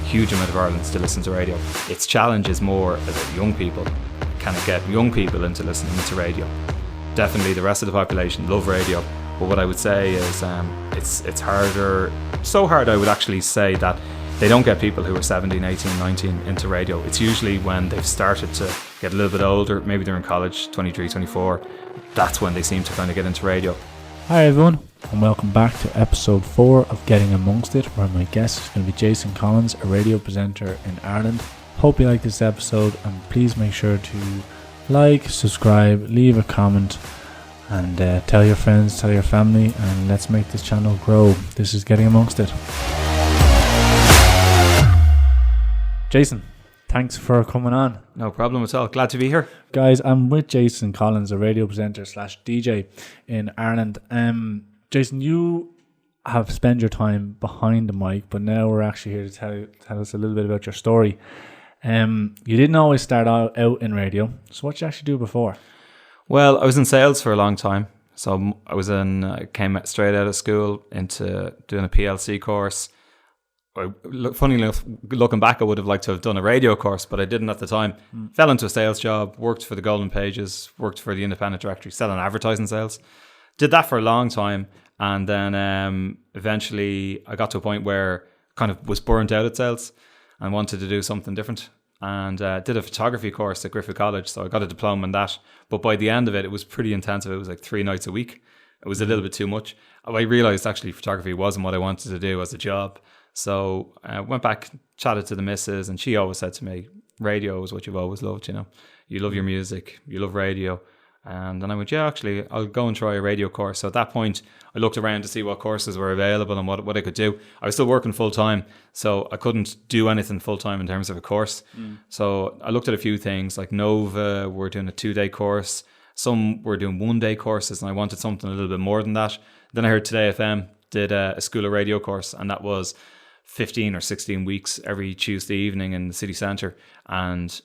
huge amount of Ireland still listen to radio. Its challenge is more about young people. Can it get young people into listening to radio? Definitely the rest of the population love radio, but what I would say is it's harder, so hard I would actually say that they don't get people who are 17, 18, 19 into radio. It's usually when they've started to get a little bit older, maybe they're in college, 23, 24, that's when they seem to kind of get into radio. Hi everyone, and welcome back to episode 4 of Getting Amongst It, where my guest is going to be Jason Collins, a radio presenter in Ireland. Hope you like this episode, and please make sure to like, subscribe, leave a comment, and tell your friends, tell your family, and let's make this channel grow. This is Getting Amongst It. Jason, thanks for coming on. No problem at all. Glad to be here. Guys, I'm with Jason Collins, a radio presenter / DJ in Ireland. Jason, you have spent your time behind the mic, but now we're actually here to tell us a little bit about your story. You didn't always start out in radio. So what did you actually do before? Well, I was in sales for a long time. So I came straight out of school into doing a PLC course. Funny enough, looking back, I would have liked to have done a radio course, but I didn't at the time. Fell into a sales job, worked for the Golden Pages, worked for the Independent Directory, selling advertising sales. Did that for a long time, and then eventually I got to a point where kind of was burnt out at sales and wanted to do something different, and did a photography course at Griffith College, so I got a diploma in that. But by the end of it was pretty intensive. It was like 3 nights a week. It was a little bit too much. I realised actually photography wasn't what I wanted to do as a job. So I went back, chatted to the missus, and she always said to me, radio is what you've always loved, you know. You love your music, you love radio. And then I went, yeah, actually, I'll go and try a radio course. So at that point, I looked around to see what courses were available and what I could do. I was still working full time, so I couldn't do anything full time in terms of a course. So I looked at a few things, like Nova were doing a 2-day course. Some were doing 1-day courses, and I wanted something a little bit more than that. Then I heard Today FM did a school of radio course, and that was 15 or 16 weeks every Tuesday evening in the city centre. And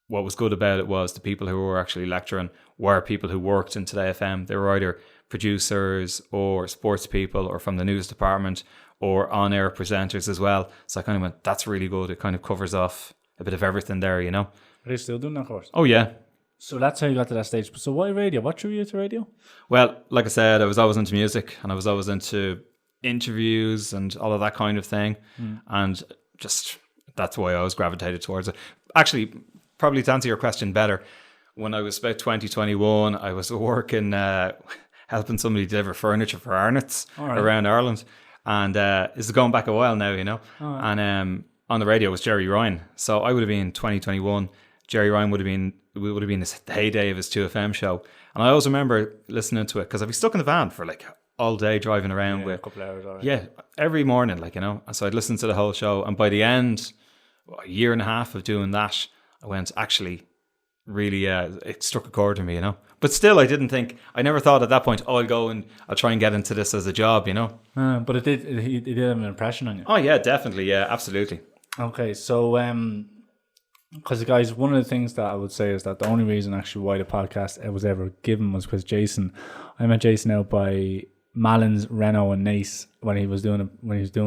what was good about it was the people who were actually lecturing were people who worked in Today FM. They were either producers or sports people or from the news department or on-air presenters as well. So I kind of went, that's really good. It kind of covers off a bit of everything there, you know. Are you still doing that course? Oh, yeah. So that's how you got to that stage. So why radio? What drew you to radio? Well, like I said, I was always into music, and I was always into interviews and all of that kind of thing, and just that's why I was gravitated towards it. Actually, probably to answer your question better, when I was about 2021, I was working helping somebody deliver furniture for Arnott's around Ireland, and this is going back a while now, you know. And on the radio was Jerry Ryan, so I would have been 2021. Jerry Ryan would have been the heyday of his 2FM show, and I always remember listening to it because I'd be stuck in the van for like all day driving around with a couple of hours. Yeah, every morning, like, you know. And so I'd listen to the whole show, and by the end, a year and a half of doing that, I went, actually, really, it struck a chord with me, you know. But still, I never thought at that point, I'll go and I'll try and get into this as a job, you know. But it did have an impression on you. Oh yeah, definitely, yeah, absolutely. Okay, so because guys, one of the things that I would say is that the only reason actually why the podcast was ever given was because I met Jason out by Malins, Renault and Nace when he was doing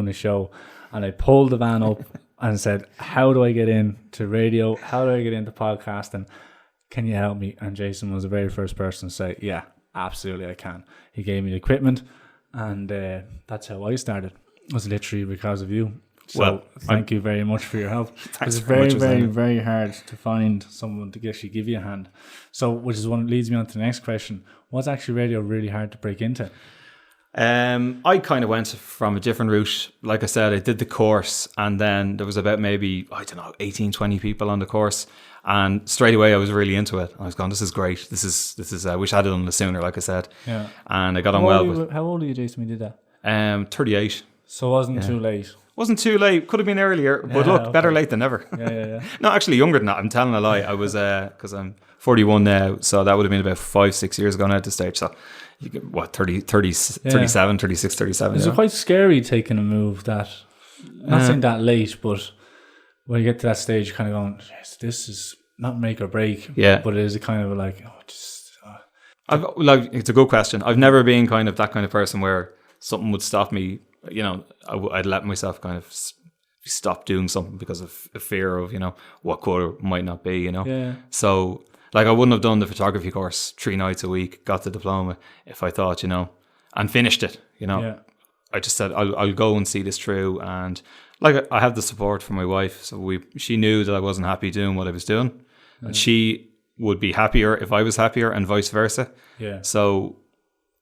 the show, and I pulled the van up and said, how do I get into radio? How do I get into podcasting? Can you help me? And Jason was the very first person to say, yeah, absolutely I can. He gave me the equipment, and that's how I started. It was literally because of you. So well, thank you very much for your help. It's very hard to find someone to actually give you a hand. So, which is one leads me on to the next question. Was actually radio really hard to break into? I kind of went from a different route. Like I said, I did the course, and then there was about maybe, 18, 20 people on the course, and straight away I was really into it. I was going, this is great. This is I wish I had done it sooner, like I said. Yeah. And I got on well. How old are you, Jason, when you did that? 38. So it wasn't too late. Wasn't too late. Could have been earlier, but look, better late than never. Yeah. No, actually younger than that. I'm telling a lie. I was, because I'm 41 now, so that would have been about 5-6 years ago now at this stage. So you get, 37, 36, 37. Is it quite scary taking a move that, not saying that late, but when you get to that stage, you're kind of going, yes, this is not make or break. Yeah. But it is a kind of like, it's a good question. I've never been kind of that kind of person where something would stop me. You know, I'd let myself kind of stop doing something because of a fear of, what could or might not be, Yeah. So like I wouldn't have done the photography course 3 nights a week, got the diploma if I thought, and finished it, Yeah. I just said I'll go and see this through, and like I have the support from my wife, so she knew that I wasn't happy doing what I was doing, and she would be happier if I was happier, and vice versa. Yeah. So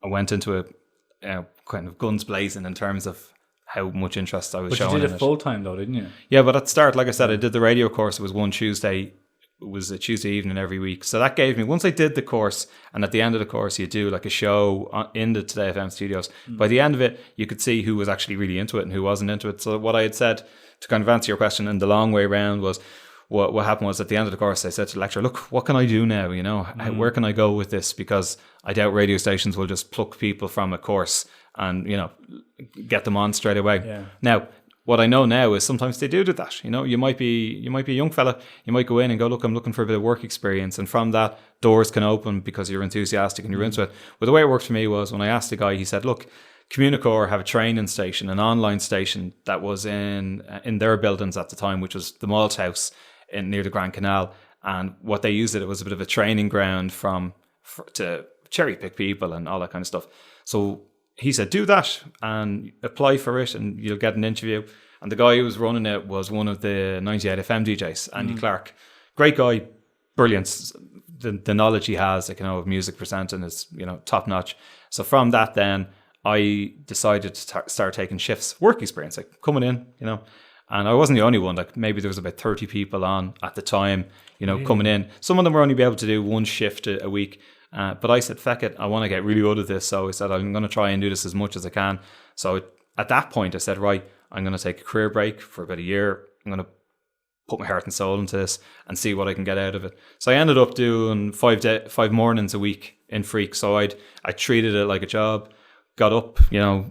I went into it kind of guns blazing in terms of how much interest I was But showing. you did in it full time though, didn't you? Yeah, but at the start, like I said, I did the radio course. It was one Tuesday. It was a Tuesday evening every week. So that gave me, once I did the course, and at the end of the course, you do like a show in the Today FM studios. By the end of it, you could see who was actually really into it and who wasn't into it. So what I had said, to kind of answer your question in the long way round, was what happened was at the end of the course, I said to the lecturer, look, what can I do now? Where can I go with this? Because I doubt radio stations will just pluck people from a course and, get them on straight away. Yeah. Now, what I know now is sometimes they do that. You might be a young fella. You might go in and go, look, I'm looking for a bit of work experience, and from that, doors can open because you're enthusiastic and you're into it. But the way it worked for me was when I asked the guy, he said, look, Communicore have a training station, an online station that was in their buildings at the time, which was the Malt House near the Grand Canal. And what they used it was a bit of a training ground to cherry pick people and all that kind of stuff. So he said, do that and apply for it and you'll get an interview. And the guy who was running it was one of the 98 FM DJs, Andy Clark. Great guy, brilliant. The knowledge he has, of music presenting is, top notch. So from that then, I decided to start taking shifts, work experience, like coming in, and I wasn't the only one. Like maybe there was about 30 people on at the time, coming in. Some of them were only be able to do one shift a week. But I said, feck it, I want to get really good at this. So I said, I'm going to try and do this as much as I can. So at that point, I said, right, I'm going to take a career break for about a year. I'm going to put my heart and soul into this and see what I can get out of it. So I ended up doing 5 mornings a week in Freak. So I treated it like a job, got up,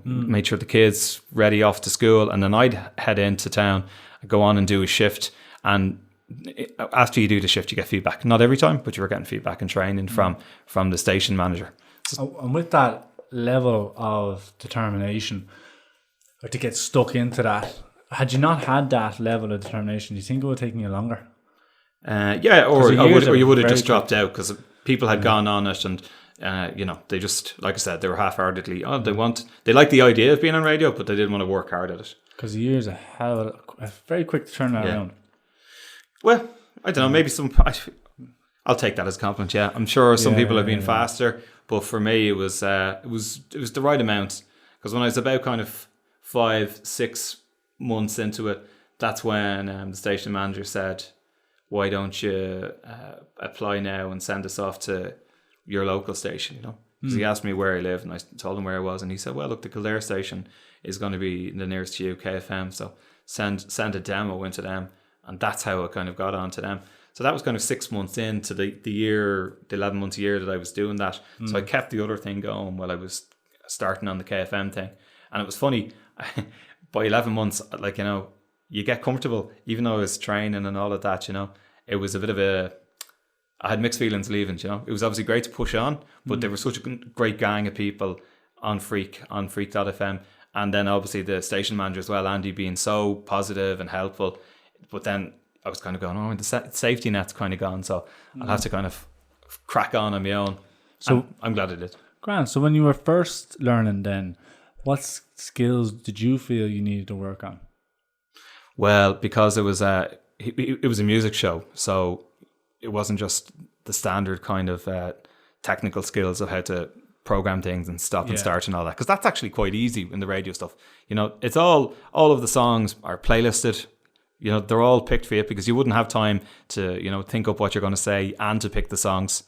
made sure the kids ready off to school. And then I'd head into town, go on and do a shift. And after you do the shift, you get feedback. Not every time, but you were getting feedback and training from the station manager. And with that level of determination, or to get stuck into that, had you not had that level of determination, do you think it would have taken you longer? Yeah, or you would have just dropped out because people had gone on it and they just, like I said, they were half-heartedly, they like the idea of being on radio, but they didn't want to work hard at it. Because a year is a very quick to turn that around. Well, I don't know, maybe I'll take that as a compliment, yeah. I'm sure some people have been faster, but for me it was the right amount. Because when I was about kind of 5-6 months into it, that's when the station manager said, why don't you apply now and send us off to your local station, Because he asked me where I lived and I told him where I was, and he said, well, look, the Kildare station is going to be the nearest to you, KFM, so send a demo into them. And that's how I kind of got onto them. So that was kind of 6 months into the 11 months a year that I was doing that. So I kept the other thing going while I was starting on the KFM thing. And it was funny, by 11 months, you get comfortable, even though I was training and all of that, it was a bit of I had mixed feelings leaving, It was obviously great to push on, but there was such a great gang of people on Freak.fm. And then obviously the station manager as well, Andy, being so positive and helpful. But then I was kind of going, the safety net's kind of gone, so I'll have to kind of crack on my own. So I'm glad I did. Grant, so when you were first learning then, what skills did you feel you needed to work on? Well, because it was a music show, so it wasn't just the standard kind of technical skills of how to program things and stop and start and all that, because that's actually quite easy in the radio stuff. It's all of the songs are playlisted. They're all picked for you because you wouldn't have time to, think up what you're going to say and to pick the songs,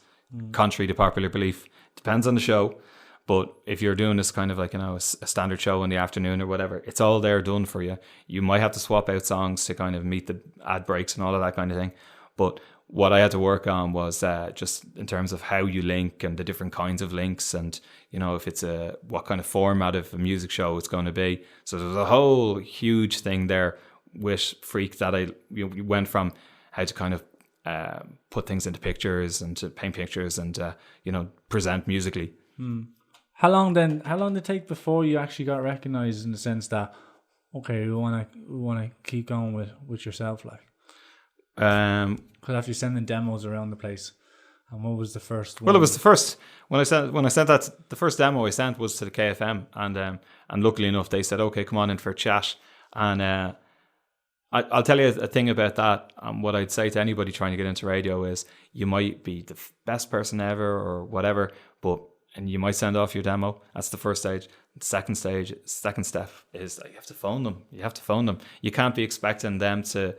contrary to popular belief. Depends on the show. But if you're doing this kind of like, a standard show in the afternoon or whatever, it's all there done for you. You might have to swap out songs to kind of meet the ad breaks and all of that kind of thing. But what I had to work on was just in terms of how you link and the different kinds of links and, if it's what kind of format of a music show it's going to be. So there's a whole huge thing there with Freak that we went from how to kind of put things into pictures and to paint pictures and present musically. How long did it take before you actually got recognized in the sense that Okay, we wanna keep going with yourself, like. Um, Because after you sending demos around the place, and what was the first one? well, it was the first when I sent that the first demo I sent was to the KFM, and luckily enough they said, okay, come on in for a chat. And I'll tell you a thing about that. What I'd say to anybody trying to get into radio is you might be the best person ever or whatever, and you might send off your demo. That's the first stage. The second step is that you have to phone them. You can't be expecting them to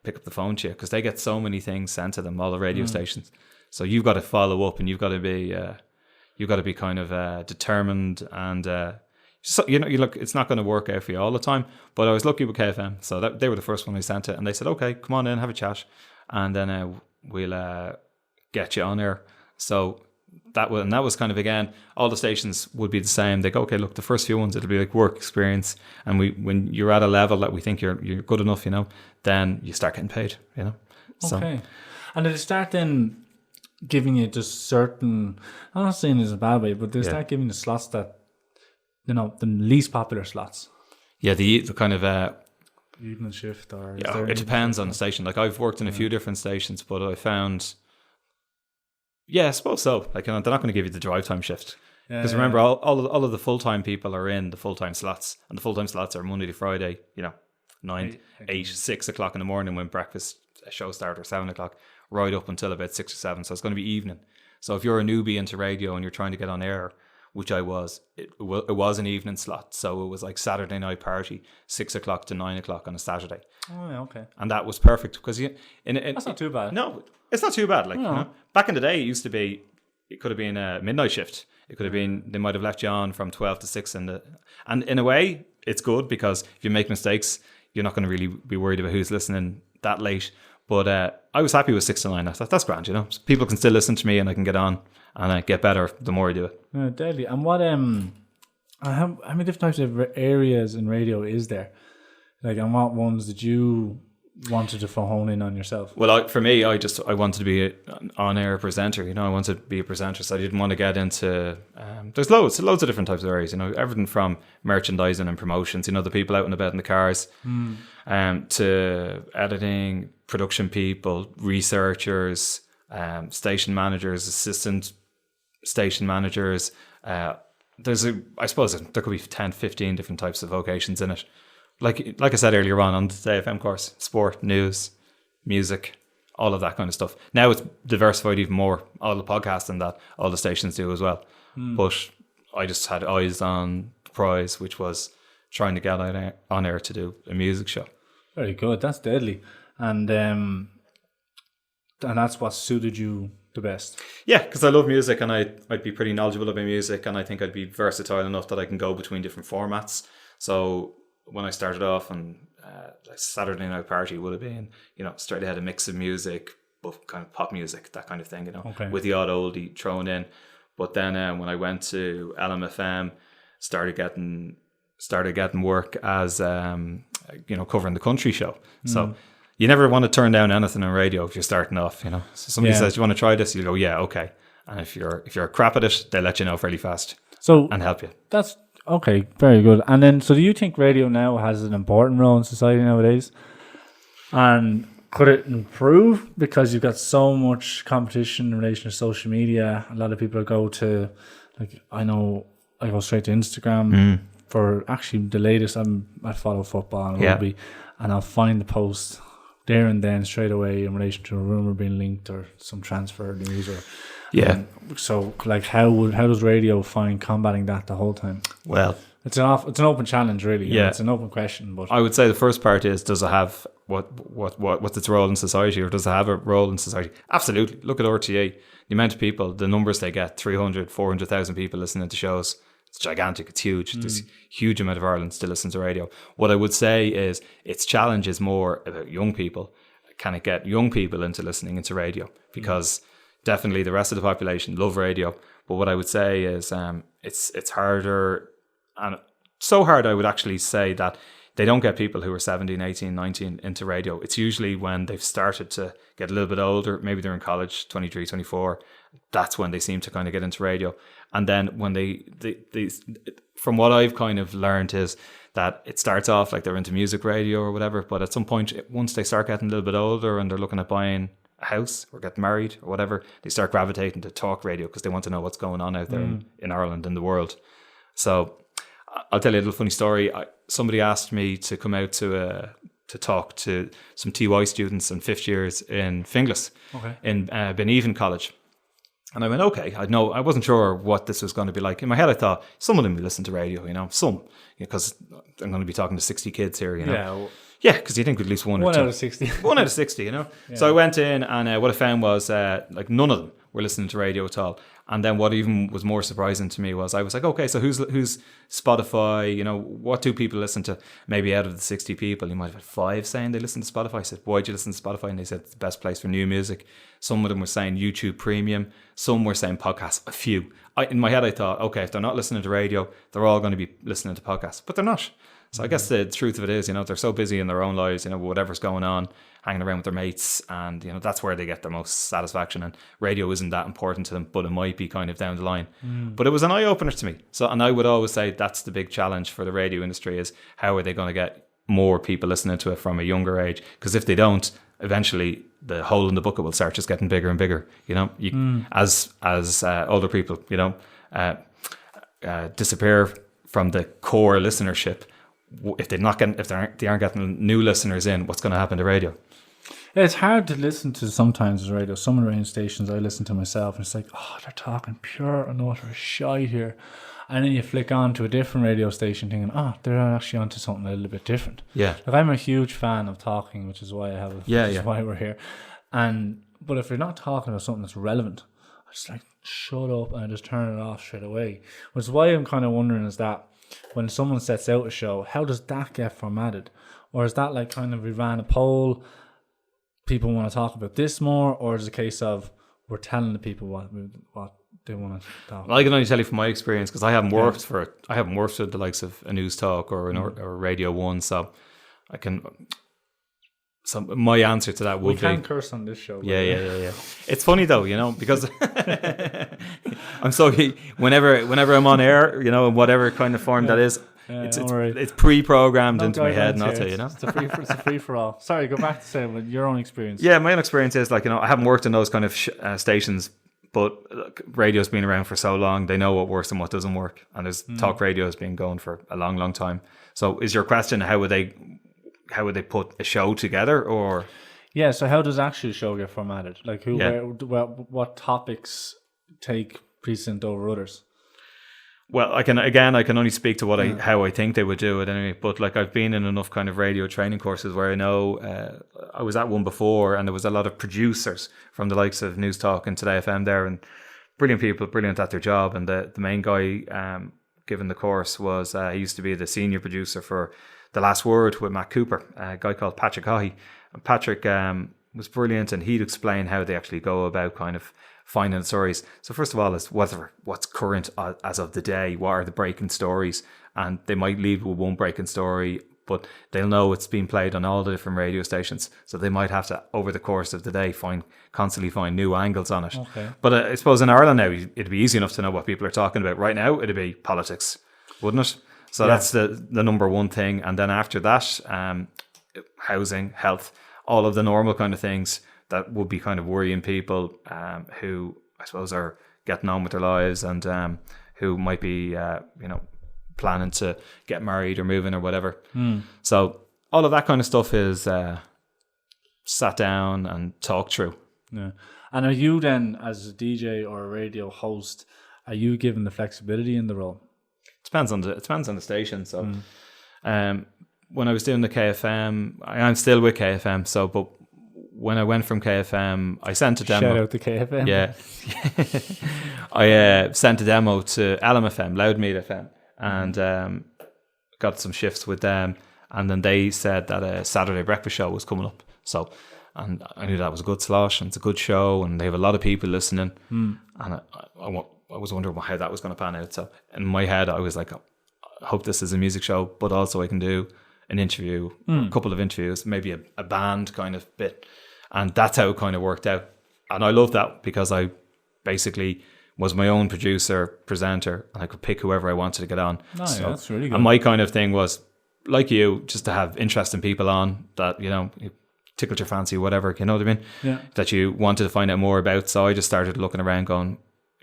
pick up the phone to you because they get so many things sent to them, all the radio stations. So you've got to follow up, and you've got to be kind of determined, and so you look. It's not going to work out for you all the time. But I was lucky with KFM, so they were the first one I sent it, and they said, "Okay, come on in, have a chat, and then we'll get you on air." So that was kind of, again, all the stations would be the same. They go, okay, look, the first few ones it'll be like work experience, and when you're at a level that we think you're good enough, then you start getting paid, So, okay. And did they start then giving you just certain? I'm not saying it's a bad way, but they start giving the slots that the least popular slots. Yeah, the kind of Evening shift, or it depends on the station. Like I've worked in a few different stations, but I found. Yeah, I suppose so. Like, they're not going to give you the drive time shift. Because remember, all of the full-time people are in the full-time slots. And the full-time slots are Monday to Friday, 9, 8, 6 o'clock in the morning when breakfast show starts, or 7 o'clock, right up until about 6 or 7. So it's going to be evening. So if you're a newbie into radio and you're trying to get on air, which I was, it was an evening slot. So it was like Saturday night party, 6 o'clock to 9 o'clock on a Saturday. Oh, yeah, okay. And that was perfect because that's not too bad. No, it's not too bad. Like, back in the day, it could have been a midnight shift. It could have been, they might have left you on from 12 to 6. And in a way, it's good because if you make mistakes, you're not going to really be worried about who's listening that late. But I was happy with 6 to 9. I thought, that's grand, People can still listen to me and I can get on and I get better the more I do it. Yeah, deadly. And what, how many different types of areas in radio is there? Like, and what ones did you wanted to hone in on yourself? Well, for me, I wanted to be an on-air presenter. I wanted to be a presenter, so I didn't want to get into. There's loads of different types of areas. Everything from merchandising and promotions. The people out and about in the cars, to editing, production people, researchers, station managers, assistant station managers. I suppose there could be 10, 15 different types of vocations in it. Like I said earlier on the AFM course, sport, news, music, all of that kind of stuff. Now it's diversified even more. All the podcasting that all the stations do as well. But I just had eyes on the prize, which was trying to get on air to do a music show. Very good. That's deadly. And that's what suited you the best. Yeah, because I love music and I'd be pretty knowledgeable about music, and I think I'd be versatile enough that I can go between different formats. So when I started off, and like Saturday night party would have been, straight ahead a mix of music, but kind of pop music, that kind of thing, okay, with the odd oldie thrown in. But then when I went to LMFM, started getting work as covering the country show. So you never want to turn down anything on radio if you're starting off. So somebody says, "You want to try this?" You go, "Yeah, okay." And if you're crap at it, they let you know fairly fast. And help you. That's okay, very good. And then, so do you think radio now has an important role in society nowadays? And could it improve because you've got so much competition in relation to social media? A lot of people go to, like, I know I go straight to Instagram for actually the latest. I follow football and rugby, and I'll find the post there and then straight away in relation to a rumor being linked or some transfer news or. Yeah. So, like, how does radio find combating that the whole time? Well, it's an open challenge, really. Yeah, it's an open question. But I would say the first part is: does it have what's its role in society, or does it have a role in society? Absolutely. Look at RTA. The amount of people, the numbers they get: 300, 400,000 people listening to shows. It's gigantic. It's huge. There's a huge amount of Ireland still listen to radio. What I would say is its challenge is more about young people. Can it get young people into listening into radio? Because definitely the rest of the population love radio, but what I would say is it's harder, and so hard I would actually say that they don't get people who are 17, 18, 19 into radio. It's usually when they've started to get a little bit older, maybe they're in college, 23, 24, that's when they seem to kind of get into radio. And then when they from what I've kind of learned is that it starts off like they're into music radio or whatever, but at some point, once they start getting a little bit older and they're looking at buying a house or getting married or whatever, they start gravitating to talk radio because they want to know what's going on out there in Ireland and the world. So I'll tell you a little funny story. Somebody asked me to come out to talk to some TY students in 5th years in Finglas in Beneven College. And I went, okay, I wasn't sure what this was going to be like. In my head, I thought, some of them will listen to radio, some, because I'm going to be talking to 60 kids here, Yeah, because you think at least one or two. 1 out of 60. 1 out of 60, Yeah. So I went in and what I found was like none of them were listening to radio at all. And then what even was more surprising to me was I was like, okay, so who's Spotify? What do people listen to? Maybe out of the 60 people, you might have had 5 saying they listen to Spotify. I said, why'd you listen to Spotify? And they said it's the best place for new music. Some of them were saying YouTube Premium. Some were saying podcasts. A few. In my head, I thought, okay, if they're not listening to radio, they're all going to be listening to podcasts. But they're not. So I guess the truth of it is, they're so busy in their own lives, whatever's going on, hanging around with their mates, and that's where they get their most satisfaction. And radio isn't that important to them, but it might be kind of down the line. But it was an eye opener to me. So, and I would always say that's the big challenge for the radio industry is how are they going to get more people listening to it from a younger age? Because if they don't, eventually the hole in the bucket will start just getting bigger and bigger. As older people, disappear from the core listenership. If they aren't getting new listeners in, what's going to happen to radio? It's hard to listen to sometimes radio. Some of the radio stations I listen to myself, and it's like, oh, they're talking pure and utter shite here. And then you flick on to a different radio station thinking, oh, they're actually onto something a little bit different. Yeah. Like I'm a huge fan of talking, which is why I have why we're here. But if you're not talking about something that's relevant, I just like shut up and I just turn it off straight away. Which is why I'm kind of wondering is that when someone sets out a show, how does that get formatted? Or is that like kind of we ran a poll, people want to talk about this more, or is it a case of we're telling the people what they want to talk about? I can only tell you from my experience because I haven't worked for the likes of a News Talk or or Radio 1, so I can. So my answer to that would be... We can't curse on this show. Yeah. It's funny though, because I'm sorry, whenever I'm on air, in whatever kind of form that is, it's pre-programmed into my head, and I'll tell you, It's a free for all. Sorry, go back to saying your own experience. Yeah, my own experience is like, I haven't worked in those kind of stations, but radio's been around for so long, they know what works and what doesn't work. And there's talk radio has been going for a long, long time. So is your question, how would they put a show together, or? Yeah, so how does actually a show get formatted? Like what topics take precedent over others? Well, I can only speak to how I think they would do it anyway. But like I've been in enough kind of radio training courses where I know I was at one before, and there was a lot of producers from the likes of News Talk and Today FM there, and brilliant people, brilliant at their job. And the main guy given the course was he used to be the senior producer for The Last Word with Matt Cooper, a guy called Patrick Haughey. And Patrick was brilliant, and he'd explain how they actually go about kind of finding stories. So first of all, is what's current as of the day, what are the breaking stories, and they might lead with one breaking story, but they'll know it's been played on all the different radio stations, so they might have to, over the course of the day, constantly find new angles on it. Okay. But I suppose in Ireland now, it'd be easy enough to know what people are talking about. Right now, it'd be politics, wouldn't it? So that's the number one thing. And then after that, housing, health, all of the normal kind of things that would be kind of worrying people who I suppose are getting on with their lives, and who might be planning to get married or moving or whatever. So all of that kind of stuff is sat down and talked through. Yeah. And are you then, as a DJ or a radio host, are you given the flexibility in the role? It depends on the station. So when I was doing the KFM, I'm still with KFM. So, but when I went from KFM, I sent a demo. Shout out to KFM. Yeah. I sent a demo to LMFM, Loudmead FM, and got some shifts with them. And then they said that a Saturday breakfast show was coming up. So, and I knew that was a good slot, and it's a good show, and they have a lot of people listening. And I was wondering how that was going to pan out. So in my head, I was like, I hope this is a music show, but also I can do an interview, a couple of interviews, maybe a band kind of bit. And that's how it kind of worked out. And I love that, because I basically was my own producer, presenter, and I could pick whoever I wanted to get on. Nice, that's really good. And my kind of thing was, like you, just to have interesting people on that, you know, tickled your fancy, whatever, you know what I mean? Yeah. That you wanted to find out more about. So I just started looking around going,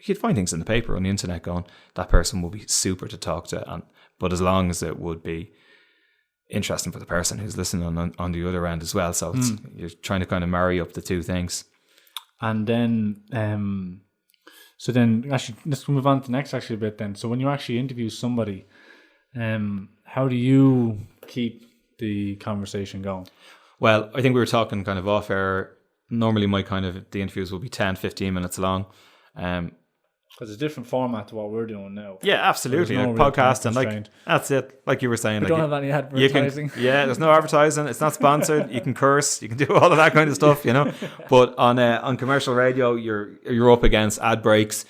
you'd find things in the paper, on the internet going, that person will be super to talk to. But as long as it would be interesting for the person who's listening on the other end as well. So it's, you're trying to kind of marry up the two things. And then, so then actually, let's move on to the next actually bit then. So when you actually interview somebody, how do you keep the conversation going? Well, I think we were talking kind of off air. Normally the interviews will be 10, 15 minutes long. Because it's a different format to what we're doing now. Yeah, absolutely. No Like real podcast and like, constraint. that's it. Like you were saying. We like don't have any you advertising. there's no advertising. It's not sponsored. You can curse. You can do all of that kind of stuff, you know. But on commercial radio, you're up against ad breaks,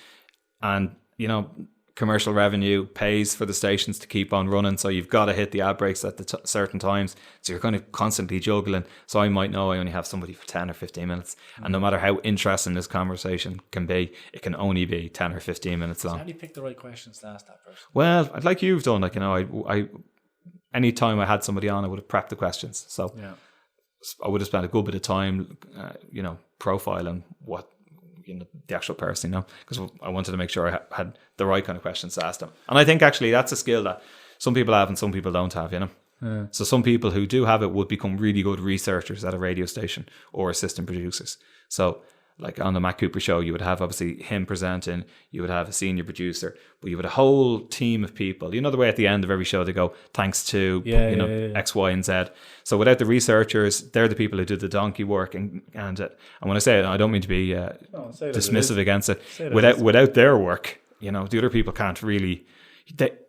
and you know, commercial revenue pays for the stations to keep on running. So you've got to hit the ad breaks at the certain times. So you're kind of constantly juggling. So I might know I only have somebody for 10 or 15 minutes. And no matter how interesting this conversation can be, it can only be 10 or 15 minutes long. How do you pick the right questions to ask that person? Well, I'd like you've done, like, you know, I any time I had somebody on, I would have prepped the questions. So Yeah. I would have spent a good bit of time, you know, profiling what, you know, the actual person, you know, because I wanted to make sure I had the right kind of questions to ask them. And I think actually that's a skill that some people have and some people don't have, you know. Yeah. So some people who do have it would become really good researchers at a radio station or assistant producers. So like on the Matt Cooper show, you would have obviously him presenting, you would have a senior producer, but you would have a whole team of people. You know the way at the end of every show they go, thanks to X, Y, and Z. So without the researchers, they're the people who do the donkey work. And when I say it, I don't mean to be dismissive against it. Without their work, you know, the other people can't really.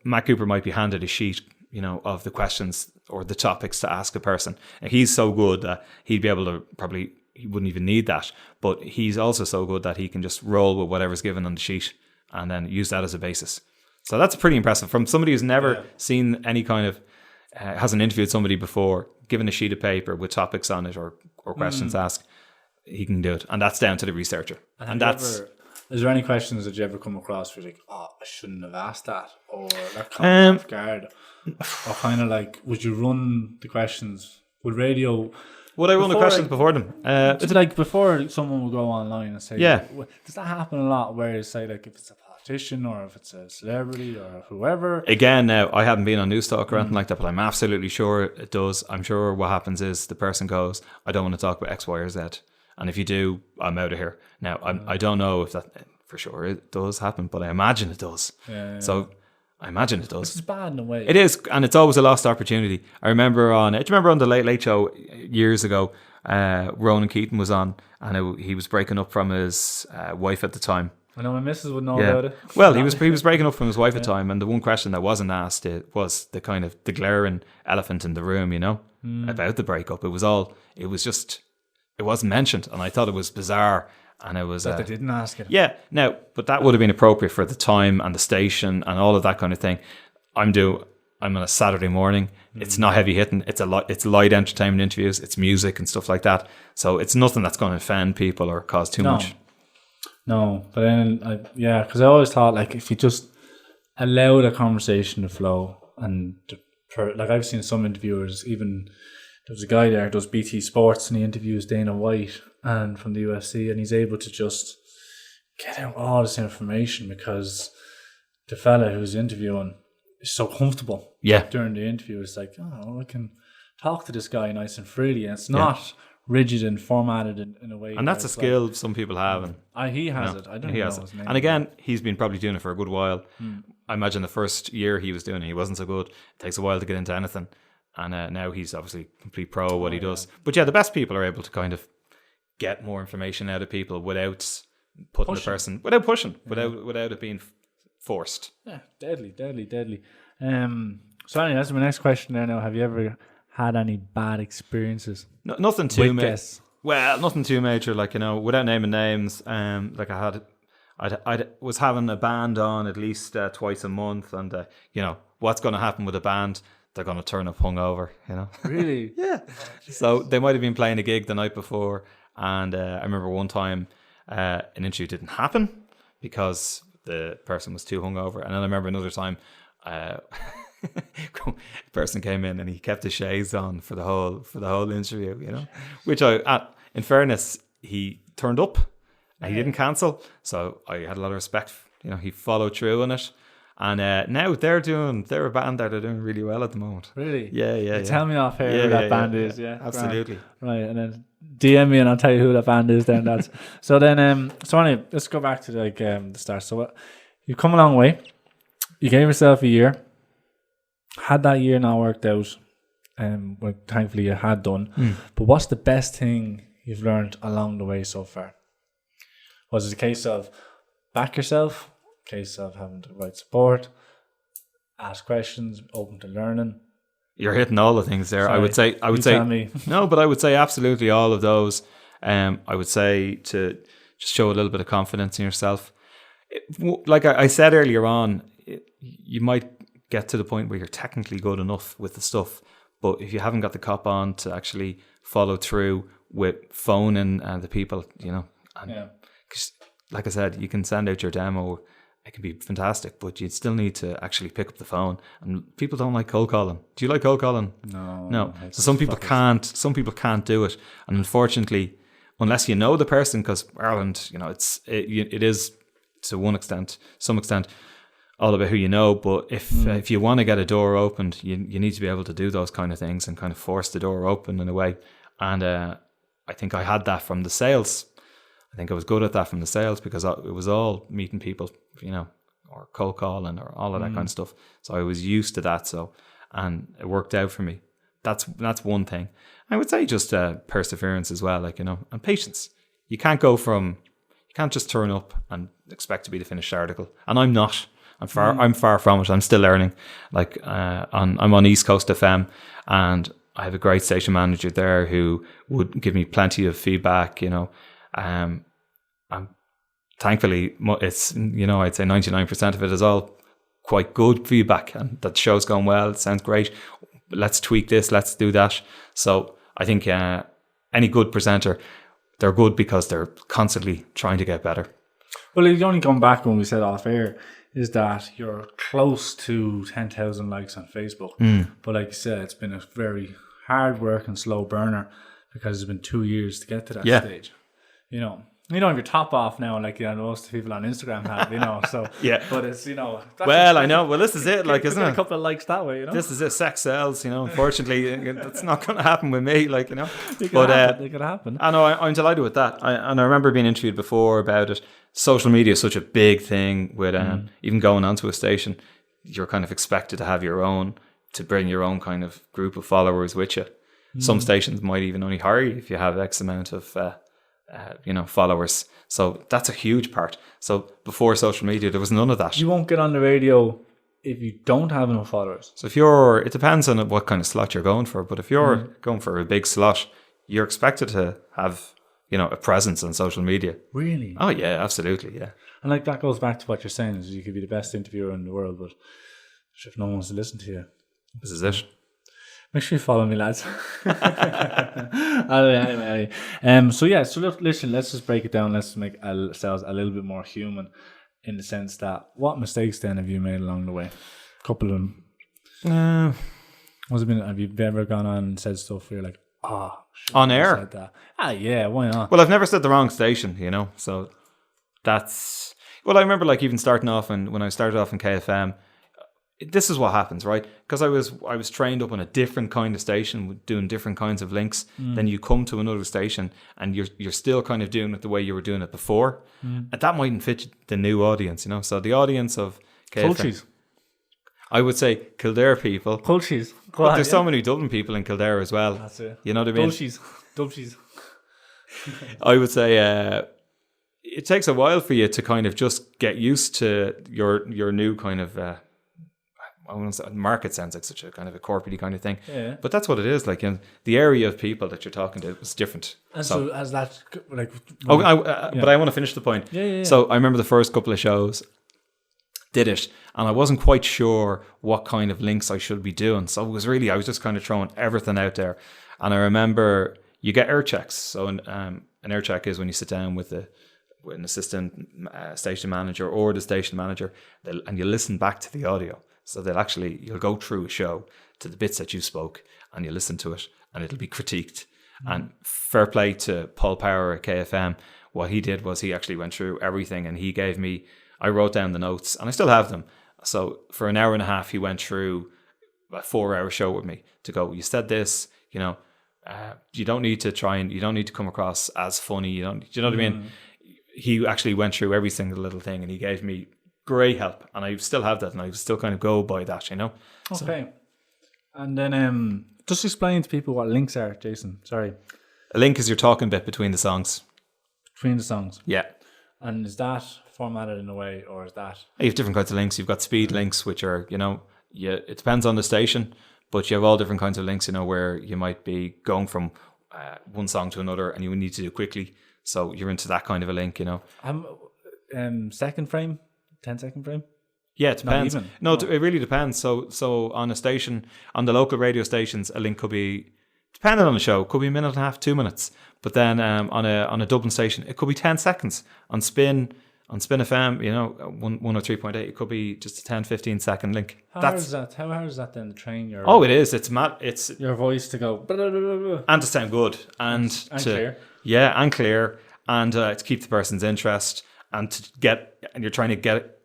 Matt Cooper might be handed a sheet, you know, of the questions or the topics to ask a person. And he's so good that he'd be able to probably. He wouldn't even need that, but he's also so good that he can just roll with whatever's given on the sheet and then use that as a basis. So that's pretty impressive from somebody who's never seen any kind of, hasn't interviewed somebody before, given a sheet of paper with topics on it or questions asked, he can do it. And that's down to the researcher. And that's... Is there any questions that you ever come across where you're like, oh, I shouldn't have asked that, or that caught me off guard? Or kind of like, would you run the questions? Would radio... Would I run the questions before them? It's like before someone will go online and say, yeah. Does that happen a lot where you say, like, if it's a politician or if it's a celebrity or whoever? Again, now, I haven't been on News Talk or anything like that, but I'm absolutely sure it does. I'm sure what happens is the person goes, I don't want to talk about X, Y, or Z. And if you do, I'm out of here. Now, I don't know if that for sure it does happen, but I imagine it does. Yeah. So I imagine it does. It's bad in a way. It is, and it's always a lost opportunity. I remember on, do you remember on the Late Late Show years ago, Ronan Keaton was on, and he was breaking up from his wife at the time. I know my missus would know about it. Well, he was breaking up from his wife at the time, and the one question that wasn't asked was the kind of the glaring elephant in the room, you know, about the breakup. It wasn't mentioned, and I thought it was bizarre. And it was that they didn't ask it. Yeah, no, but that would have been appropriate for the time and the station and all of that kind of thing. I'm on a Saturday morning. It's not heavy hitting. It's light entertainment interviews. It's music and stuff like that. So it's nothing that's going to offend people or cause too much. No, but then because I always thought like if you just allow the conversation to flow and like I've seen some interviewers, even there was a guy there who does BT Sports and he interviews Dana White and from the UFC, and he's able to just get out all this information because the fella who's interviewing is so comfortable. Yeah. During the interview, it's like, oh, I can talk to this guy nice and freely, and it's not rigid and formatted in a way. And that's a skill some people have. And he has it. I don't know his name. And again, he's been probably doing it for a good while. I imagine the first year he was doing it, he wasn't so good. It takes a while to get into anything. And now he's obviously complete pro at what he does. But yeah, the best people are able to kind of get more information out of people without putting the person, without pushing, without it being forced. Yeah, deadly. So anyway, that's my next question there now. Have you ever had any bad experiences? No, nothing too major. Well, nothing too major, like, you know, without naming names. Like I was having a band on at least twice a month, and you know, what's going to happen with a band? They're going to turn up hungover, you know. Really? Yeah. So they might have been playing a gig the night before, and I remember one time an interview didn't happen because the person was too hungover. And then I remember another time, person came in and he kept his shades on for the whole interview, you know, which in fairness, he turned up and he didn't cancel. So I had a lot of respect. You know, he followed through on it. And now they're a band that are doing really well at the moment. Really? Yeah. Tell me off here who that band is. Yeah, absolutely. Right, and then DM me and I'll tell you who that band is. Then that's so. Then so anyway, let's go back to the start. So you've come a long way. You gave yourself a year. Had that year not worked out, well, thankfully you had done. But what's the best thing you've learned along the way so far? Was it a case of back yourself? Case of having the right support, ask questions, open to learning? You're hitting all the things there. Sorry, I would say tell me. No, but I would say absolutely all of those. I would say to just show a little bit of confidence in yourself. Like I said earlier on, you might get to the point where you're technically good enough with the stuff, but if you haven't got the cop on to actually follow through with phoning the people, you know, and 'cause like I said, you can send out your demo. It can be fantastic, but you still need to actually pick up the phone. And people don't like cold calling. Do you like cold calling? No. So some people can't. Some people can't do it, and unfortunately, unless you know the person, because Ireland, you know, it is to some extent, all about who you know. But if you want to get a door opened, you need to be able to do those kind of things and kind of force the door open in a way. And I think I had that from the sales. I think I was good at that from the sales because it was all meeting people, you know, or cold calling or all of that kind of stuff. So I was used to that. So, and it worked out for me. That's one thing. I would say just perseverance as well, like, you know, and patience. You can't just turn up and expect to be the finished article. And I'm not. I'm far from it. I'm still learning. Like I'm on East Coast FM, and I have a great station manager there who would give me plenty of feedback, you know. And thankfully, it's, you know, I'd say 99% of it is all quite good feedback, and that show's going well. It sounds great. Let's tweak this. Let's do that. So I think any good presenter, they're good because they're constantly trying to get better. Well, the only going back when we said off air is that you're close to 10,000 likes on Facebook. But like you said, it's been a very hard work and slow burner because it's been 2 years to get to that stage. You know, if you're top off now, like, you know, most people on Instagram have, you know, so yeah. But it's, you know, I know. Well, this is it, like, isn't it? A couple of likes that way, you know. This is it. Sex sells, you know. Unfortunately, that's not going to happen with me, like, you know. It could happen. I know. I'm delighted with that. I remember being interviewed before about it. Social media is such a big thing with even going onto a station. You're kind of expected to have to bring your own kind of group of followers with you. Some stations might even only hire you if you have X amount of followers. So that's a huge part. So before social media, there was none of that. You won't get on the radio if you don't have enough followers. So it depends on what kind of slot you're going for. But if you're going for a big slot, you're expected to have, you know, a presence on social media. Really? Oh yeah, absolutely, yeah. And like that goes back to what you're saying, is you could be the best interviewer in the world, but if no one wants to listen to you, this is it. Make sure you follow me, lads. Anyway. So listen, let's just break it down. Let's make ourselves a little bit more human, in the sense that, what mistakes then have you made along the way? A couple of them. Have you ever gone on and said stuff where you're like, on air? Said that. Yeah, why not? Well, I've never said the wrong station, you know, so that's... Well, I remember, like, even starting off, and when I started off in KFM, this is what happens, right? Because I was trained up on a different kind of station, doing different kinds of links. Then you come to another station, and you're still kind of doing it the way you were doing it before, and that mightn't fit the new audience, you know. So the audience of KFM, I would say Kildare people. Culchies. But there's so many Dublin people in Kildare as well. That's it. You know what I mean? Dubchies. I would say it takes a while for you to kind of just get used to your new kind of I wouldn't say market sounds like such a kind of a corporate kind of thing. Yeah. But that's what it is. Like, in the area of people that you're talking to is different. And so as that, like... But I want to finish the point. Yeah. So I remember the first couple of shows, did it, and I wasn't quite sure what kind of links I should be doing. So I was just kind of throwing everything out there. And I remember you get air checks. So an air check is when you sit down with an assistant station manager or the station manager, and you listen back to the audio. So you'll go through a show to the bits that you spoke, and you listen to it, and it'll be critiqued. And fair play to Paul Power at KFM. What he did was he actually went through everything, and I wrote down the notes, and I still have them. So for an hour and a half, he went through a 4-hour show with me to go, you said this, you don't need to come across as funny. Do you know what I mean? He actually went through every single little thing, and he gave me great help, and I still have that, and I still kind of go by that, Okay. So, and then just explain to people what links are, Jason. Sorry. A link is your talking bit between the songs. Between the songs. Yeah. And is that formatted in a way, or is that? You have different kinds of links. You've got speed links, which are, it depends on the station, but you have all different kinds of links, where you might be going from one song to another, and you need to do it quickly. So you're into that kind of a link, Second frame, 10-second frame. Yeah, it depends. It really depends. So on a station, on the local radio stations, a link could be, depending on the show, could be a minute and a half, 2 minutes. But then on a Dublin station, it could be 10 seconds. On Spin FM, 103.8, it could be just a 10-15 second link. How hard is that then to train your? Oh, it is. It's mad. It's your voice to go blah, blah, blah, blah. And to sound good and clear. Yeah, and clear, and to keep the person's interest, and you're trying to get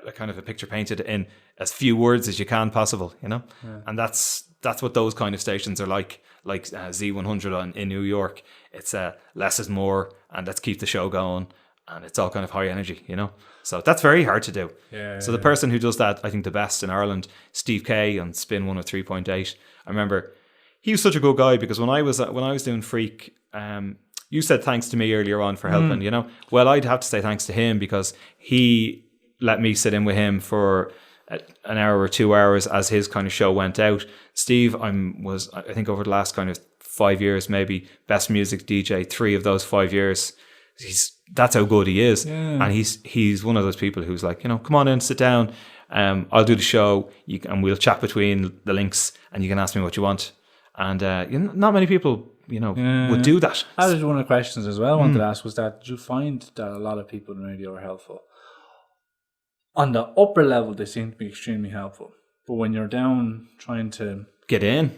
a kind of a picture painted in as few words as you can possible, Yeah. And that's what those kind of stations are like Z100 in New York. It's less is more, and let's keep the show going, and it's all kind of high energy, So that's very hard to do. Yeah. So the person who does that, I think the best in Ireland, Steve Kay on Spin 103.8. I remember he was such a good guy, because when I was doing Freak, you said thanks to me earlier on for helping, Well, I'd have to say thanks to him, because he let me sit in with him for an hour or 2 hours as his kind of show went out. Steve, I think over the last kind of 5 years, maybe best music DJ 3 of those 5 years. That's how good he is. Yeah. And he's one of those people who's like, come on in, sit down. I'll do the show, and we'll chat between the links, and you can ask me what you want. And not many people, would do that. That was one of the questions as well I wanted to ask, was that, did you find that a lot of people in radio are helpful? On the upper level, they seem to be extremely helpful. But when you're down trying to get in,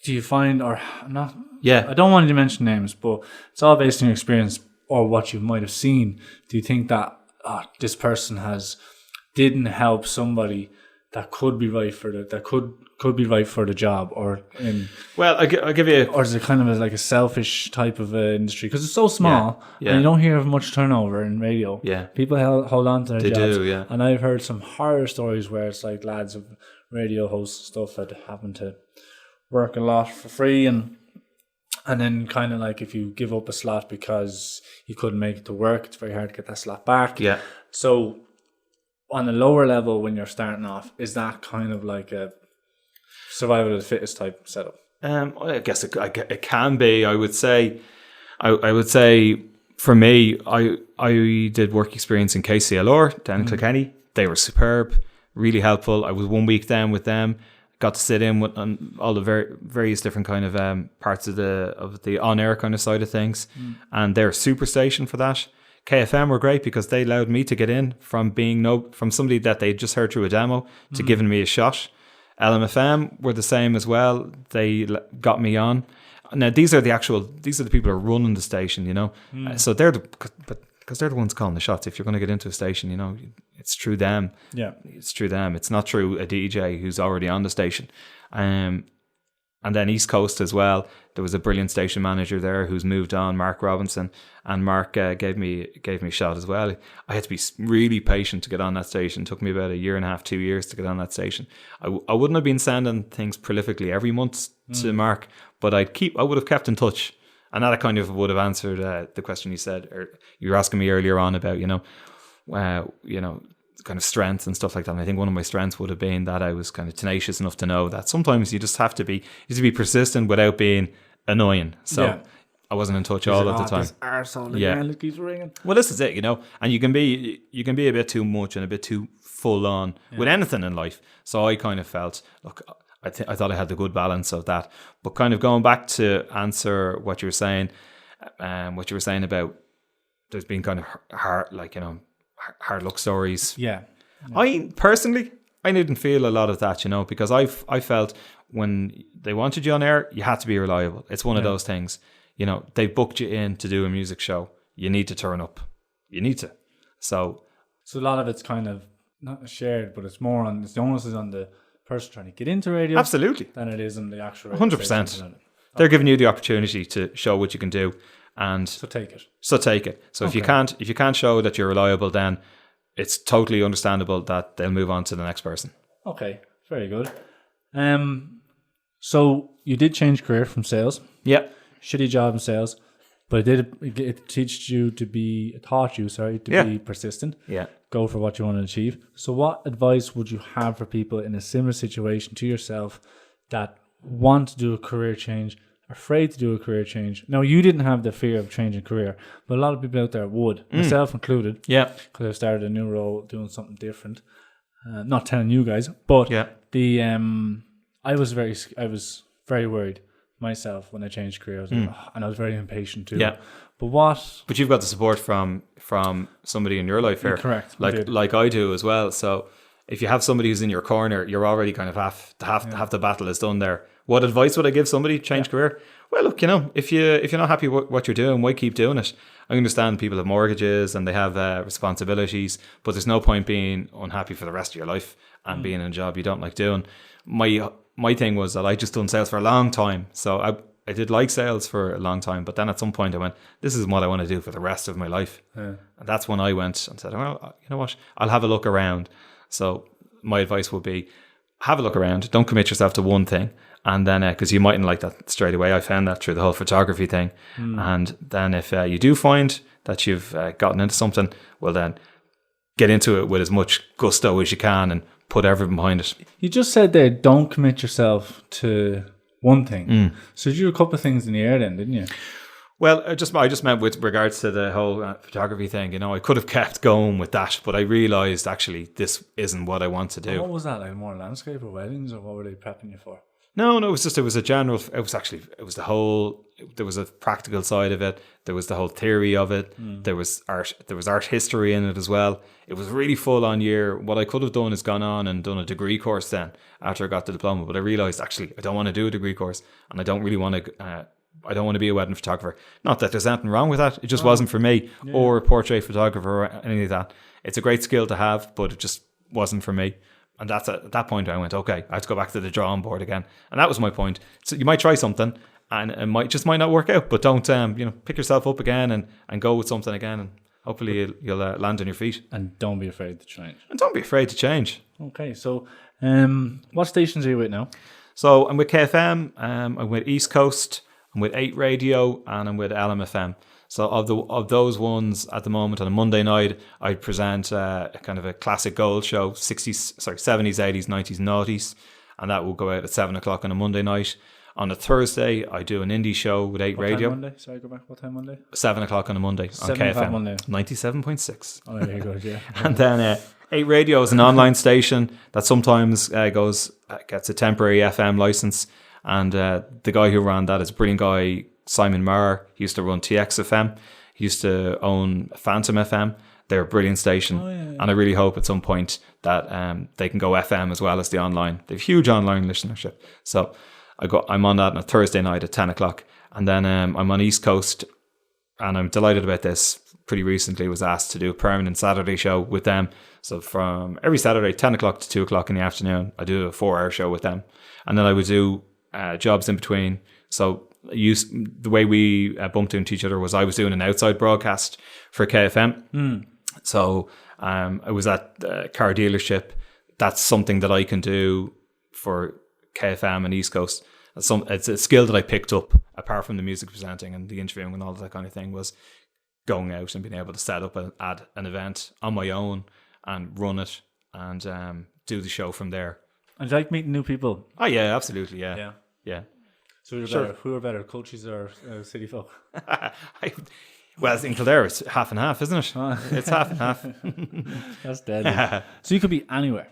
do you find, or not? Yeah. I don't want you to mention names, but it's all based on your experience or what you might have seen. Do you think that this person didn't help somebody that could be right for that could be right for the job, or well, I'll give you, or is it kind of like a selfish type of industry, because it's so small, yeah. And you don't hear of much turnover in radio. Yeah, people hold on to their jobs. They do, yeah. And I've heard some horror stories where it's like lads of radio hosts and stuff that happen to work a lot for free, and then kind of like, if you give up a slot because you couldn't make it to work, it's very hard to get that slot back. Yeah. So on a lower level, when you're starting off, is that kind of like a survival of the fittest type setup? I guess it can be. I would say for me, I did work experience in KCLR down in Kilkenny. They were superb, really helpful. I was 1 week down with them. Got to sit in with on all the various different kind of parts of the on-air kind of side of things, and they're a super station for that. KFM were great because they allowed me to get in from somebody that they just heard through a demo to giving me a shot. LMFM were the same as well. They got me on. Now these are the people who are running the station, so because they're the ones calling the shots. If you're going to get into a station, it's through them. Yeah, it's through them. It's not through a DJ who's already on the station. And then East Coast as well. There was a brilliant station manager there who's moved on, Mark Robinson, and Mark gave me a shot as well. I had to be really patient to get on that station. It took me about 1.5 2 years to get on that station. I wouldn't have been sending things prolifically every month to Mark, but I would have kept in touch, and that kind of would have answered the question you said, or you were asking me earlier on about kind of strength and stuff like that. And I think one of my strengths would have been that I was kind of tenacious enough to know that sometimes you just have to be persistent without being annoying. So I wasn't in touch all of the time. This arsehole again, it keeps ringing. Well, this is it, and you can be a bit too much and a bit too full on with anything in life. So I kind of felt, look, I thought I had the good balance of that. But kind of going back to answer what you were saying about there's been kind of hard, hard luck stories. Yeah. I personally, I didn't feel a lot of that, because I felt when they wanted you on air, you had to be reliable. It's one of those things, they booked you in to do a music show. You need to turn up. You need to. So a lot of it's kind of not shared, but it's more on, the onus is on the person trying to get into radio. Absolutely. Than it is on the actual 100%. They're giving you the opportunity to show what you can do. And so take it. So if you can't show that you're reliable, then it's totally understandable that they'll move on to the next person. Okay, very good. So you did change career from sales. Yeah. Shitty job in sales, but it taught you to be persistent. Yeah. Go for what you want to achieve. So what advice would you have for people in a similar situation to yourself that want to do a career change, afraid to do a career change? Now, you didn't have the fear of changing career, but a lot of people out there would, myself included. Yeah. Because I started a new role doing something different. Not telling you guys, but I was very worried myself when I changed career. I was and I was very impatient too. Yeah. But you've got the support from somebody in your life here. Correct. Like I do as well. So if you have somebody who's in your corner, you're already kind of half the battle is done there. What advice would I give somebody change career? Well, look, if you're not happy with what you're doing, why keep doing it? I understand people have mortgages and they have responsibilities, but there's no point being unhappy for the rest of your life and being in a job you don't like doing. My thing was that I just done sales for a long time, so I did like sales for a long time, but then at some point I went, this is what I want to do for the rest of my life. Yeah. And that's when I went and said, well, you know what, I'll have a look around. So my advice would be, have a look around, don't commit yourself to one thing. And then, because you mightn't like that straight away. I found that through the whole photography thing. And then if you do find that you've gotten into something, well then get into it with as much gusto as you can and put everything behind it. You just said there, don't commit yourself to one thing. So you did a couple of things in the air then, didn't you? Well, I just meant with regards to the whole photography thing, I could have kept going with that, but I realised actually this isn't what I want to do. And what was that, like more landscape or weddings, or what were they prepping you for? No, it was the whole, there was a practical side of it. There was the whole theory of it. There was art history in it as well. It was a really full on year. What I could have done is gone on and done a degree course then after I got the diploma, but I realised actually I don't want to do a degree course and I don't really want to, I don't want to be a wedding photographer. Not that there's anything wrong with that. It just wasn't for me, or a portrait photographer or any of that. It's a great skill to have, but it just wasn't for me. And that's at that point I went, okay, I have to go back to the drawing board again. And that was my point. So you might try something and it might not work out, but don't, pick yourself up again and go with something again. And hopefully you'll land on your feet. And don't be afraid to change. Okay. So what stations are you with now? So I'm with KFM, I'm with East Coast, I'm with 8 Radio, and I'm with LMFM. So of those ones at the moment on a Monday night, I present a kind of a classic gold show, 70s, 80s, 90s, and noughties, and that will go out at 7:00 on a Monday night. On a Thursday, I do an indie show with 8 Radio. What time Monday? Sorry, go back. What time Monday? 7:00 on a Monday on KFM. Monday. 97.6. Oh, there you go, yeah. And then 8 Radio is an online station that sometimes gets a temporary FM license. And the guy who ran that is a brilliant guy, Simon Marr. He used to run TXFM. He used to own Phantom FM. They're a brilliant station. And I really hope at some point that they can go FM as well as the online. They have huge online listenership. So I'm on that on a Thursday night at 10:00. And then I'm on East Coast, and I'm delighted about this. Pretty recently was asked to do a permanent Saturday show with them. So from every Saturday, 10:00 to 2:00 in the afternoon, I do a 4-hour show with them. And then I would do jobs in between. So the way we bumped into each other was I was doing an outside broadcast for KFM. So I was at the car dealership. That's something that I can do for KFM and East Coast. It's a skill that I picked up apart from the music presenting and the interviewing and all that kind of thing, was going out and being able to set up an event on my own and run it and do the show from there. And you like meeting new people? Oh yeah, absolutely, yeah. So who are better, cultures or city folk? Well, in Kildare, it's half and half, isn't it? It's half and half. That's deadly. So you could be anywhere.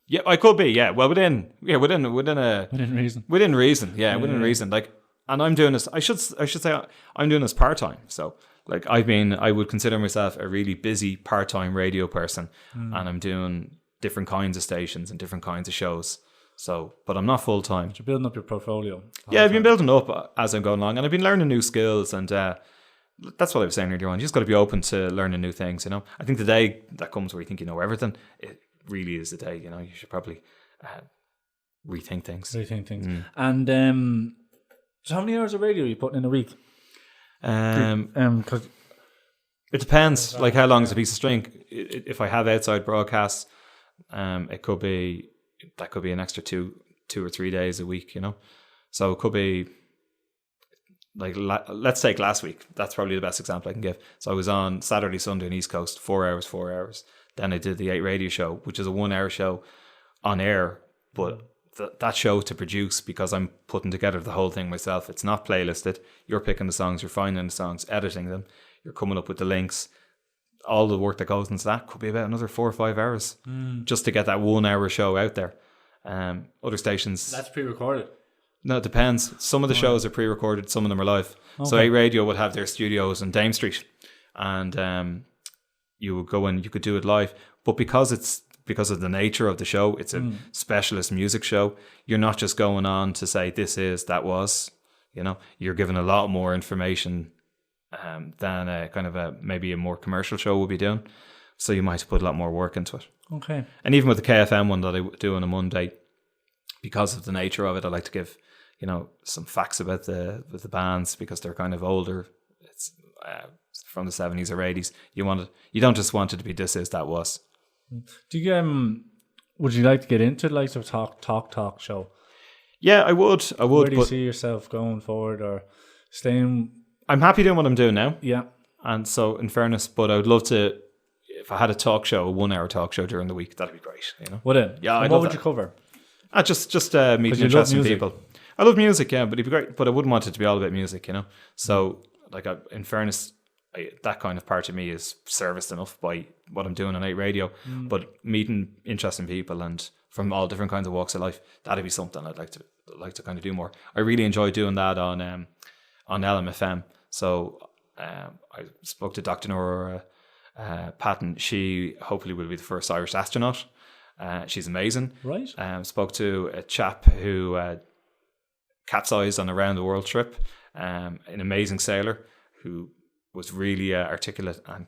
Yeah, I could be. Yeah, well, within reason. Within reason. Like, and I'm doing this. I should say I'm doing this part time. So, like I would consider myself a really busy part-time radio person, and I'm doing different kinds of stations and different kinds of shows. So, but I'm not full-time. You're building up your portfolio. Yeah, I've been building up as I'm going along, and I've been learning new skills, and that's what I was saying earlier on. You just got to be open to learning new things, you know. I think the day that comes where you think you know everything, it really is the day, you know. You should probably rethink things. And so how many hours of radio are you putting in a week? 'Cause It depends, like how long is a piece of string. If I have outside broadcasts, it could be an extra two or 3 days a week, you know. So it could be like let's take last week. That's probably the best example I can give. So I was on Saturday, Sunday on East Coast, 4 hours. Then I did the 8 radio show, which is a 1 hour show on air, but that show to produce, because I'm putting together the whole thing myself. It's not playlisted. You're picking the songs, you're finding the songs, editing them, you're coming up with the links. All the work that goes into that could be about another 4 or 5 hours just to get that 1 hour show out there. Other stations... That's pre-recorded? No, it depends. Some of the shows are pre-recorded, some of them are live. Okay. So 8 Radio would have their studios in Dame Street, and you would go in, you could do it live. But because of the nature of the show, it's a specialist music show. You're not just going on to say this is, that was, you know. You're given a lot more information than a kind of maybe a more commercial show would be doing. So you might put a lot more work into it. Okay. And even with the KFM one that I do on a Monday, because of the nature of it, I like to give, you know, some facts about the bands, because they're kind of older. It's from the 70s or 80s. You don't just want it to be this is, that was. Do you would you like to get into the likes of talk show? Yeah, I would. Where do you see yourself going forward, or staying? I'm happy doing what I'm doing now. Yeah. And so, in fairness, but I would love to, if I had a talk show, a 1 hour talk show during the week, that'd be great. You know. Would it? Yeah. And what would you cover? Just meeting interesting people. I love music, yeah, but it'd be great. But I wouldn't want it to be all about music, you know. So, like, in fairness, that kind of part of me is serviced enough by what I'm doing on 8 Radio. But meeting interesting people and from all different kinds of walks of life, that'd be something I'd like to kind of do more. I really enjoy doing that on LMFM. So I spoke to Dr. Nora Patton. She hopefully will be the first Irish astronaut. She's amazing. Right. Spoke to a chap who capsized on a round the world trip. An amazing sailor who was really articulate and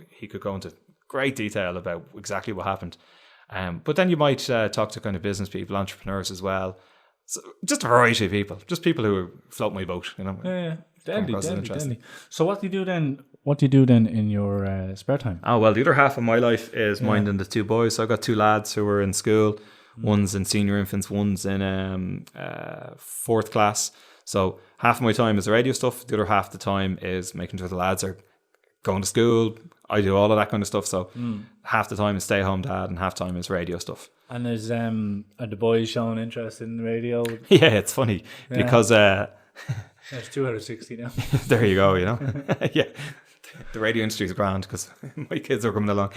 he could go into great detail about exactly what happened. But then you might talk to kind of business people, entrepreneurs as well. So just a variety of people, just people who float my boat, you know. Yeah, deadly. So what do you do then? What do you do then in your spare time? Oh, well, the other half of my life is minding the 2 boys. So I've got 2 lads who are in school. One's in senior infants, one's in 4th class. So half of my time is the radio stuff. The other half of the time is making sure the lads are going to school. I do all of that kind of stuff. So half the time is stay home dad and half time is radio stuff. And is are the boys showing interest in the radio? Yeah, it's funny because there's 2 out of 60 now. There you go, you know. Yeah. The radio industry is grand because my kids are coming along.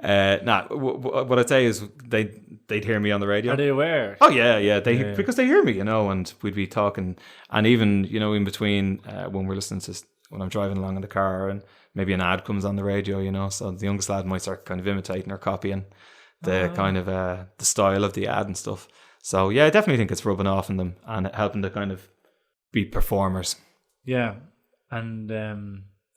What I'd say is they'd hear me on the radio. Are they aware? Oh yeah. Because they hear me, you know, and we'd be talking, and even, you know, in between when we're listening to, when I'm driving along in the car and maybe an ad comes on the radio, you know, so the youngest lad might start kind of imitating or copying the kind of the style of the ad and stuff. So yeah, I definitely think it's rubbing off on them and helping to kind of be performers. Yeah, and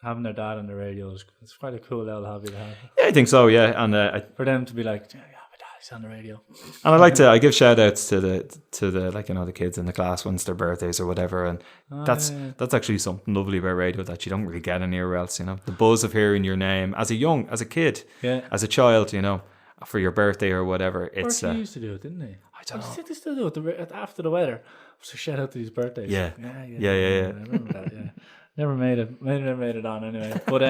having their dad on the radio is quite a cool little hobby to have. Yeah, I think so. Yeah, and for them to be like, yeah, my dad's on the radio. And I give shout outs to the like, you know, the kids in the class when it's their birthdays or whatever, and that's actually something lovely about radio that you don't really get anywhere else. You know, the buzz of hearing your name as a kid, as a child, you know, for your birthday or whatever. It's they used to do it, didn't they? I don't know. They still do it after the weather. So shout out to these birthdays. Yeah. I remember that. Yeah. Never made it on anyway. But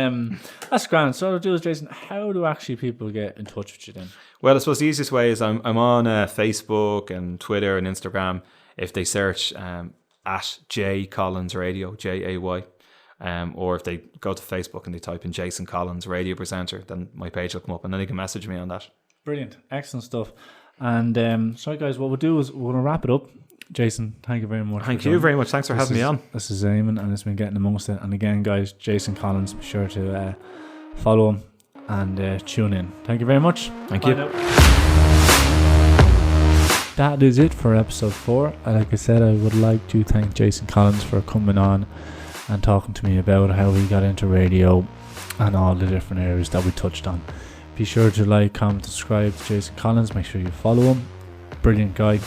that's grand. So what I'll do is, Jason, how do actually people get in touch with you then? Well, I suppose the easiest way is I'm on Facebook and Twitter and Instagram. If they search at J Collins Radio, JAY, or if they go to Facebook and they type in Jason Collins Radio Presenter, then my page will come up and then they can message me on that. Brilliant. Excellent stuff. And sorry guys, what we'll do is we're going to wrap it up. Jason, thank you very much. Thank you very much. Thanks for having me on. This is Eamon, and it's been Getting Amongst It. And again, guys, Jason Collins, be sure to follow him and tune in. Thank you very much. Thank you. Now. That is it for episode 4. Like I said, I would like to thank Jason Collins for coming on and talking to me about how he got into radio and all the different areas that we touched on. Be sure to like, comment, subscribe to Jason Collins. Make sure you follow him. Brilliant guy.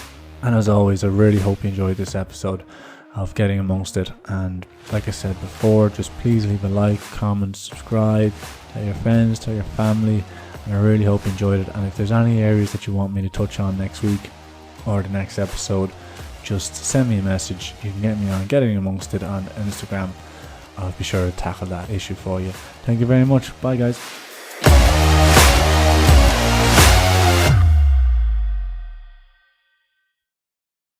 And as always, I really hope you enjoyed this episode of Getting Amongst It. And like I said before, just please leave a like, comment, subscribe, tell your friends, tell your family. And I really hope you enjoyed it. And if there's any areas that you want me to touch on next week or the next episode, just send me a message. You can get me on Getting Amongst It on Instagram. I'll be sure to tackle that issue for you. Thank you very much. Bye, guys.